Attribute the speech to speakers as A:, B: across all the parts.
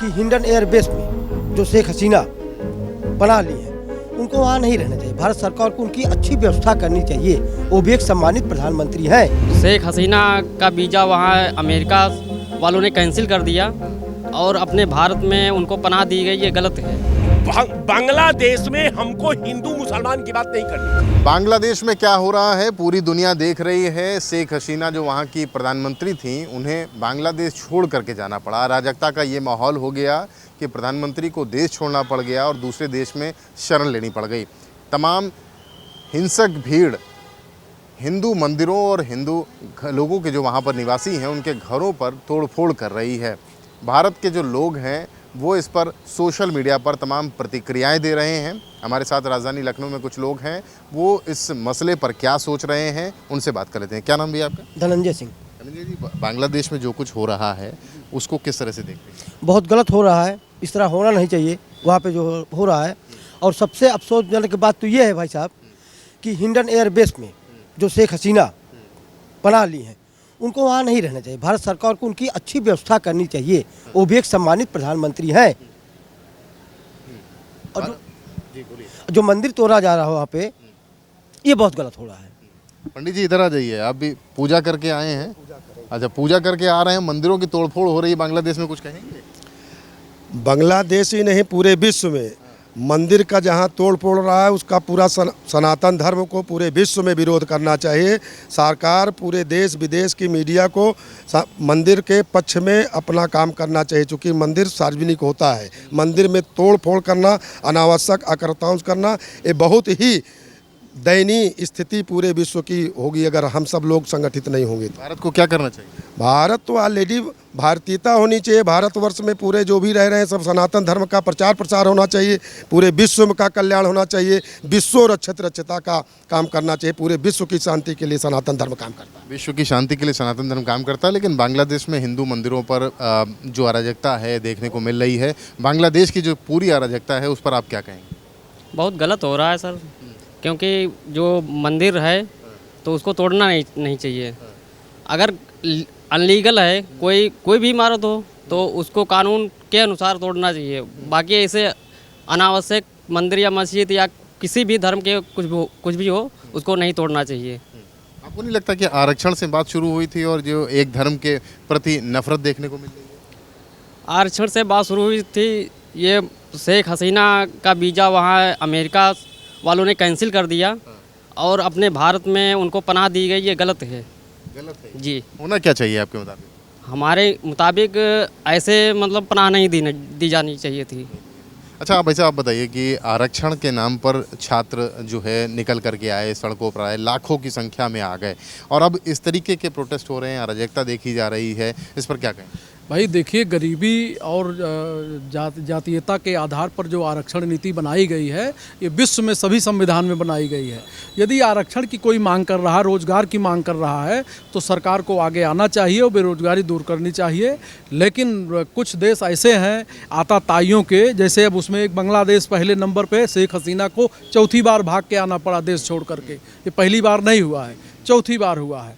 A: कि हिंडन एयरबेस में जो शेख हसीना पनाह ली है उनको वहाँ नहीं रहना चाहिए। भारत सरकार को उनकी अच्छी व्यवस्था करनी चाहिए। वो भी एक सम्मानित प्रधानमंत्री हैं।
B: शेख हसीना का वीज़ा वहाँ अमेरिका वालों ने कैंसिल कर दिया और अपने भारत में उनको पनाह दी गई, ये गलत है।
C: बांग्लादेश में हमको हिंदू मुसलमान की बात नहीं करनी।
D: बांग्लादेश में क्या हो रहा है पूरी दुनिया देख रही है। शेख हसीना जो वहाँ की प्रधानमंत्री थी, उन्हें बांग्लादेश छोड़ करके जाना पड़ा। अराजकता का ये माहौल हो गया कि प्रधानमंत्री को देश छोड़ना पड़ गया और दूसरे देश में शरण लेनी पड़ गई। तमाम हिंसक भीड़ हिंदू मंदिरों और हिंदू लोगों के जो वहाँ पर निवासी हैं उनके घरों पर तोड़फोड़ कर रही है। भारत के जो लोग हैं वो इस पर सोशल मीडिया पर तमाम प्रतिक्रियाएं दे रहे हैं। हमारे साथ राजधानी लखनऊ में कुछ लोग हैं, वो इस मसले पर क्या सोच रहे हैं, उनसे बात कर लेते हैं। क्या नाम भी आपका?
A: धनंजय सिंह।
D: धनंजय जी, बांग्लादेश में जो कुछ हो रहा है उसको किस तरह से देखते हैं?
A: बहुत गलत हो रहा है, इस तरह होना नहीं चाहिए वहाँ पे जो हो रहा है। और सबसे अफसोसजनक बात तो ये है भाई साहब कि हिंडन एयरबेस में जो शेख हसीना पनाह ली हैं उनको वहाँ नहीं रहना चाहिए। भारत सरकार को उनकी अच्छी व्यवस्था करनी चाहिए। वो भी एक सम्मानित प्रधानमंत्री हैं। और जो मंदिर तोड़ा जा रहा है वहाँ पे, ये बहुत गलत हो रहा है।
D: पंडित जी इधर आ जाइए, आप भी पूजा करके आए हैं। अच्छा, पूजा करके आ रहे हैं, मंदिरों की तोड़फोड़ हो रही है बांग्लादेश में, कुछ कहेंगे?
E: बांग्लादेश ही नहीं पूरे विश्व में मंदिर का जहां तोड़ फोड़ रहा है उसका पूरा सनातन धर्म को पूरे विश्व में विरोध करना चाहिए। सरकार पूरे देश विदेश की मीडिया को मंदिर के पक्ष में अपना काम करना चाहिए, क्योंकि मंदिर सार्वजनिक होता है। मंदिर में तोड़ फोड़ करना, अनावश्यक आक्रांताओं करना, ये बहुत ही दयनीय स्थिति पूरे विश्व की होगी अगर हम सब लोग संगठित नहीं होंगे।
D: भारत को क्या करना चाहिए?
E: भारत तो ऑलरेडी भारतीयता होनी चाहिए। भारतवर्ष में पूरे जो भी रह रहे हैं सब सनातन धर्म का प्रचार प्रसार होना चाहिए। पूरे विश्व का कल्याण होना चाहिए। विश्व रक्षता का काम करना चाहिए। पूरे विश्व की शांति के लिए सनातन धर्म काम करता है।
D: विश्व की शांति के लिए सनातन धर्म काम करता है, लेकिन बांग्लादेश में हिंदू मंदिरों पर जो अराजकता है देखने को मिल रही है, बांग्लादेश की जो पूरी अराजकता है उस पर आप क्या कहेंगे?
B: बहुत गलत हो रहा है सर, क्योंकि जो मंदिर है तो उसको तोड़ना नहीं चाहिए। अगर अनलीगल है कोई भी इमारत हो तो उसको कानून के अनुसार तोड़ना चाहिए। बाकी ऐसे अनावश्यक मंदिर या मस्जिद या किसी भी धर्म के कुछ भी हो उसको नहीं तोड़ना चाहिए।
D: आपको नहीं लगता कि आरक्षण से बात शुरू हुई थी और जो एक धर्म के प्रति नफरत देखने को मिल रही है?
B: आरक्षण से बात शुरू हुई थी, ये शेख हसीना का वीज़ा वहाँ अमेरिका वालों ने कैंसिल कर दिया और अपने भारत में उनको पनाह दी गई, ये गलत है।
D: गलत है
B: जी।
D: होना क्या चाहिए आपके मुताबिक?
B: हमारे मुताबिक ऐसे मतलब पनाह नहीं दी जानी चाहिए थी।
D: अच्छा, आप ऐसा आप बताइए कि आरक्षण के नाम पर छात्र जो है निकल करके आए, सड़कों पर आए, लाखों की संख्या में आ गए और अब इस तरीके के प्रोटेस्ट हो रहे हैं, अराजकता देखी जा रही है, इस पर क्या कहें?
F: भाई देखिए, गरीबी और जातीयता के आधार पर जो आरक्षण नीति बनाई गई है ये विश्व में सभी संविधान में बनाई गई है। यदि आरक्षण की कोई मांग कर रहा है, रोजगार की मांग कर रहा है, तो सरकार को आगे आना चाहिए और बेरोजगारी दूर करनी चाहिए। लेकिन कुछ देश ऐसे हैं आताताइयों के, जैसे अब उसमें एक बांग्लादेश पहले नंबर पे, शेख हसीना को चौथी बार भाग के आना पड़ा देश छोड़ करके। ये पहली बार नहीं हुआ है, चौथी बार हुआ है।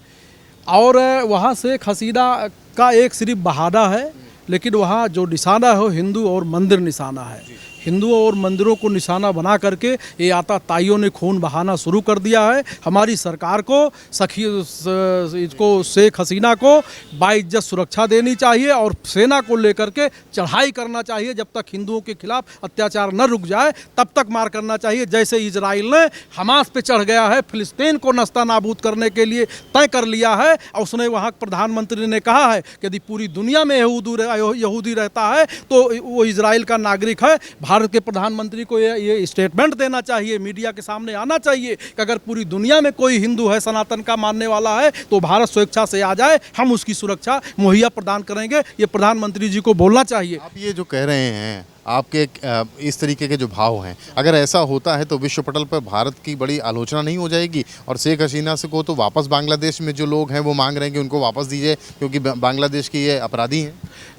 F: और वहाँ शेख हसीना का एक सिर्फ बहाना है, लेकिन वहाँ जो निशाना है हिंदू और मंदिर निशाना है। हिंदुओं और मंदिरों को निशाना बना करके ये आताताइयों ने खून बहाना शुरू कर दिया है। हमारी सरकार को इसको शेख हसीना को बाइज्जत सुरक्षा देनी चाहिए और सेना को लेकर के चढ़ाई करना चाहिए। जब तक हिंदुओं के खिलाफ अत्याचार न रुक जाए तब तक मार करना चाहिए। जैसे इजराइल ने हमास पे चढ़ गया है, फिलिस्तीन को नस्ता नाबूद करने के लिए तय कर लिया है और उसने वहाँ प्रधानमंत्री ने कहा है कि यदि पूरी दुनिया में यहूदी रहता है तो वो इजराइल का नागरिक है। भारत के प्रधानमंत्री को ये स्टेटमेंट देना चाहिए, मीडिया के सामने आना चाहिए कि अगर पूरी दुनिया में कोई हिंदू है, सनातन का मानने वाला है, तो भारत स्वेच्छा से आ जाए, हम उसकी सुरक्षा मुहैया प्रदान करेंगे। ये प्रधानमंत्री जी को बोलना चाहिए।
D: आप ये जो कह रहे हैं आपके इस तरीके के जो भाव हैं, अगर ऐसा होता है तो विश्व पटल पर भारत की बड़ी आलोचना नहीं हो जाएगी? और शेख हसीना से को तो वापस बांग्लादेश में जो लोग हैं वो मांग रहे हैं कि उनको वापस दीजिए क्योंकि बांग्लादेश की ये अपराधी हैं।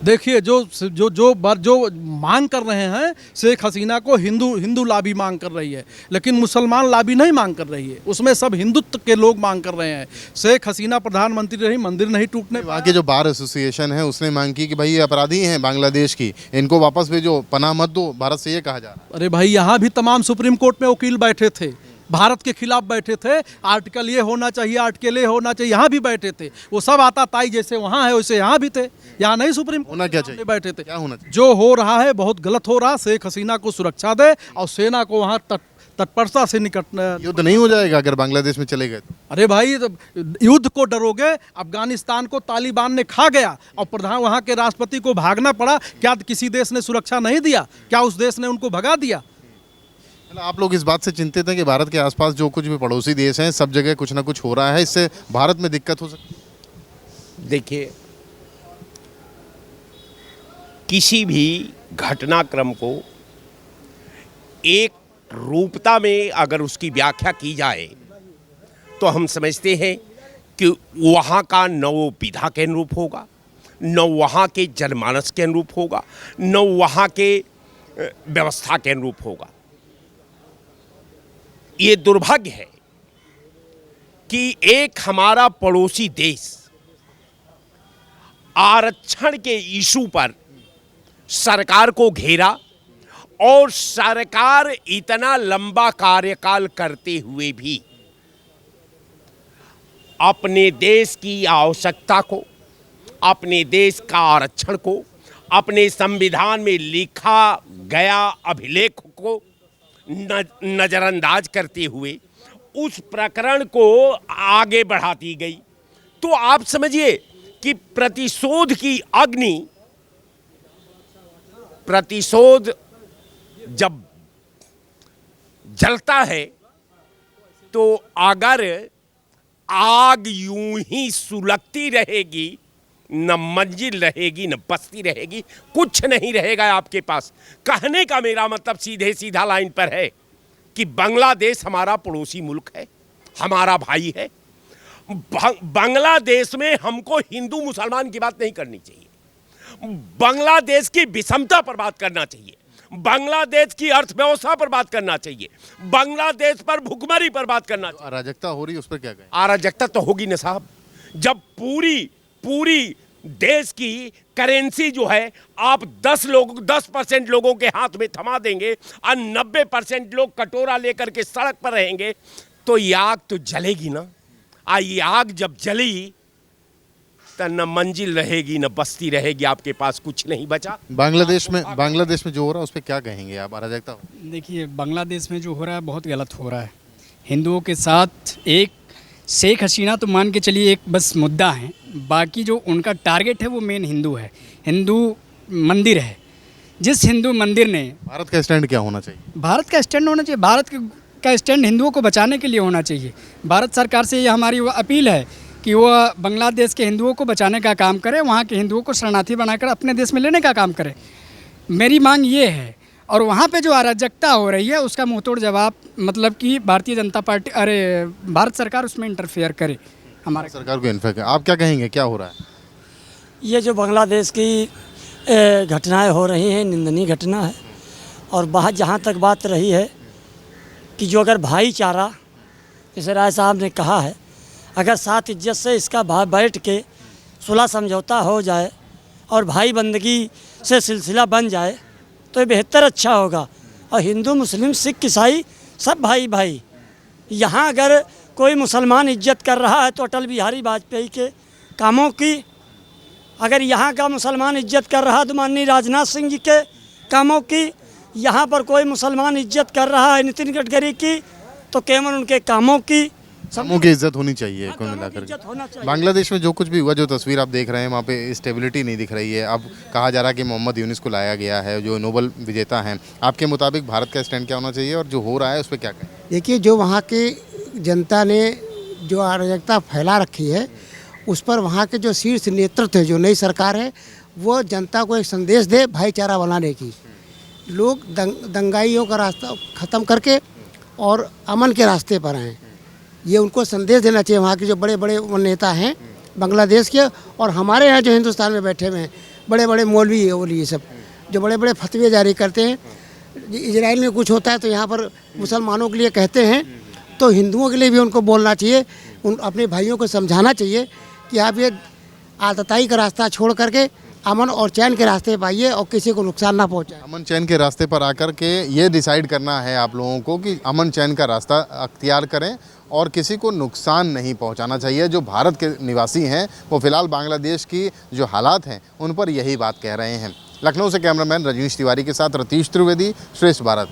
F: देखिए जो मांग कर रहे हैं, शेख हसीना को हिंदू लाबी मांग कर रही है, लेकिन मुसलमान लाबी नहीं मांग कर रही है, उसमें सब हिंदुत्व के लोग मांग कर रहे हैं। शेख हसीना प्रधानमंत्री रही, मंदिर नहीं टूटने।
D: वहाँ के जो बार एसोसिएशन है उसने मांग की कि भाई ये अपराधी हैं बांग्लादेश की, इनको वापस भेजो, पनाह मत दो, भारत से ये कहा जा रहा है।
F: अरे भाई, यहाँ भी तमाम सुप्रीम कोर्ट में वकील बैठे थे, भारत के खिलाफ बैठे थे, आर्टिकल ये होना चाहिए, आर्टिकल ये होना चाहिए, यहाँ भी बैठे थे। वो सब आता ताई जैसे वहाँ है वैसे यहाँ भी थे, यहाँ नहीं सुप्रीम
D: होना क्या चाहिए?
F: बैठे थे।
D: क्या होना चाहिए?
F: जो हो रहा है बहुत गलत हो रहा। शेख हसीना को सुरक्षा दे और सेना को वहाँ तत्परता से निकटना।
D: युद्ध नहीं हो जाएगा अगर बांग्लादेश में चले गए तो?
F: अरे भाई, युद्ध को डरोगे? अफगानिस्तान को तालिबान ने खा गया और वहाँ के राष्ट्रपति को भागना पड़ा। क्या किसी देश ने सुरक्षा नहीं दिया? क्या उस देश ने उनको भगा दिया?
D: आप लोग इस बात से चिंतित हैं कि भारत के आसपास जो कुछ भी पड़ोसी देश हैं सब जगह कुछ ना कुछ हो रहा है, इससे भारत में दिक्कत हो सकती है?
C: देखिए, किसी भी घटनाक्रम को एक रूपता में अगर उसकी व्याख्या की जाए तो हम समझते हैं कि वहाँ का न वो विधा के अनुरूप होगा, न वहाँ के जनमानस के अनुरूप होगा, न वहाँ के व्यवस्था के अनुरूप होगा। ये दुर्भाग्य है कि एक हमारा पड़ोसी देश आरक्षण के इशू पर सरकार को घेरा और सरकार इतना लंबा कार्यकाल करते हुए भी अपने देश की आवश्यकता को, अपने देश का आरक्षण को, अपने संविधान में लिखा गया अभिलेख को नजरअंदाज करते हुए उस प्रकरण को आगे बढ़ाती गई। तो आप समझिए कि प्रतिशोध की अग्नि, प्रतिशोध जब जलता है तो अगर आग यूं ही सुलगती रहेगी, न मंजिल रहेगी न बस्ती रहेगी, कुछ नहीं रहेगा आपके पास। कहने का मेरा मतलब सीधे सीधा लाइन पर है कि बांग्लादेश हमारा पड़ोसी मुल्क है, हमारा भाई है। बांग्लादेश में हमको हिंदू मुसलमान की बात नहीं करनी चाहिए, बांग्लादेश की विषमता पर बात करना चाहिए, बांग्लादेश की अर्थव्यवस्था पर बात करना चाहिए, बांग्लादेश पर भुखमरी पर बात करना चाहिए।
D: अराजकता हो रही है, उस पर क्या कहें?
C: अराजकता तो होगी ना साहब, जब पूरी देश की करेंसी जो है आप 10% लोगों के हाथ में थमा देंगे और 90% लोग कटोरा लेकर के सड़क पर रहेंगे, तो ये आग तो जलेगी ना। ये आग जब जली तो न मंजिल रहेगी न बस्ती रहेगी, आपके पास कुछ नहीं बचा।
D: बांग्लादेश में जो हो रहा है उस पर क्या कहेंगे आप? अराजकता?
G: देखिए, बांग्लादेश में जो हो रहा है बहुत गलत हो रहा है। हिंदुओं के साथ एक शेख हसीना तो मान के चलिए एक बस मुद्दा है, बाकी जो उनका टारगेट है वो मेन हिंदू है, हिंदू मंदिर है। जिस हिंदू मंदिर ने,
D: भारत का स्टैंड क्या होना चाहिए?
G: भारत का स्टैंड होना चाहिए, भारत का स्टैंड हिंदुओं को बचाने के लिए होना चाहिए। भारत सरकार से ये हमारी अपील है कि वो बांग्लादेश के हिंदुओं को बचाने का काम करे, वहाँ के हिंदुओं को शरणार्थी बनाकर अपने देश में लेने का काम करे। मेरी मांग ये है, और वहाँ पे जो अराजकता हो रही है उसका मुंहतोड़ जवाब, मतलब कि भारतीय जनता पार्टी, भारत सरकार उसमें इंटरफेयर करे। हमारे
D: सरकार को इन्फेक्ट, आप क्या कहेंगे, क्या हो रहा है?
H: ये जो बांग्लादेश की घटनाएं हो रही हैं, निंदनीय घटना है। और बाहर जहाँ तक बात रही है कि जो अगर भाईचारा, जैसे राय साहब ने कहा है, अगर साथ इज्जत से इसका बैठ के सुलह समझौता हो जाए और भाई बंदगी से सिलसिला बन जाए तो ये बेहतर अच्छा होगा। और हिंदू मुस्लिम सिख ईसाई सब भाई भाई। यहाँ अगर कोई मुसलमान इज्जत कर रहा है तो अटल बिहारी वाजपेयी के कामों की, अगर यहाँ का मुसलमान इज्जत कर रहा है तो माननीय राजनाथ सिंह जी के कामों की, यहाँ पर कोई मुसलमान इज्जत कर रहा है नितिन गडकरी की तो केवल उनके कामों की
D: इज्जत होनी चाहिए। कुल मिलाकर बांग्लादेश में जो कुछ भी हुआ, जो तस्वीर आप देख रहे हैं, वहाँ पे स्टेबिलिटी नहीं दिख रही है। अब कहा जा रहा है कि मोहम्मद यूनिस को लाया गया है जो नोबेल विजेता हैं। आपके मुताबिक भारत का स्टैंड क्या होना चाहिए और जो हो रहा है उस पर क्या कहें?
I: देखिए, जो वहाँ की जनता ने जो अराजकता फैला रखी है उस पर वहाँ के जो शीर्ष नेतृत्व है, जो नई सरकार है, वो जनता को एक संदेश दे भाईचारा बनाने की। लोग दंगाइयों का रास्ता ख़त्म करके और अमन के रास्ते पर आएँ। ये उनको संदेश देना चाहिए वहाँ के जो बड़े बड़े नेता हैं बांग्लादेश के, और हमारे यहाँ जो हिंदुस्तान में बैठे हुए हैं बड़े बड़े मौलवी और ये सब जो बड़े बड़े फतवे जारी करते हैं। इजराइल में कुछ होता है तो यहाँ पर मुसलमानों के लिए कहते हैं, तो हिंदुओं के लिए भी उनको बोलना चाहिए, उन अपने भाइयों को समझाना चाहिए कि आप ये आतताई का रास्ता छोड़ करके अमन और चैन के रास्ते पर आइए और किसी को नुकसान ना पहुंचाए।
D: अमन चैन के रास्ते पर आकर के ये डिसाइड करना है आप लोगों को कि अमन चैन का रास्ता अख्तियार करें और किसी को नुकसान नहीं पहुंचाना चाहिए। जो भारत के निवासी हैं वो फिलहाल बांग्लादेश की जो हालात हैं उन पर यही बात कह रहे हैं। लखनऊ से कैमरामैन रजनीश तिवारी के साथ रतीश त्रिवेदी, श्रेष्ठ भारत।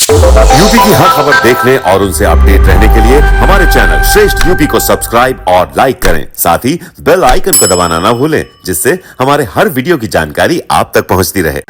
J: यूपी की हर खबर देखने और उनसे अपडेट रहने के लिए हमारे चैनल श्रेष्ठ यूपी को सब्सक्राइब और लाइक करें। साथ ही बेल आइकन को दबाना ना भूलें, जिससे हमारे हर वीडियो की जानकारी आप तक पहुंचती रहे।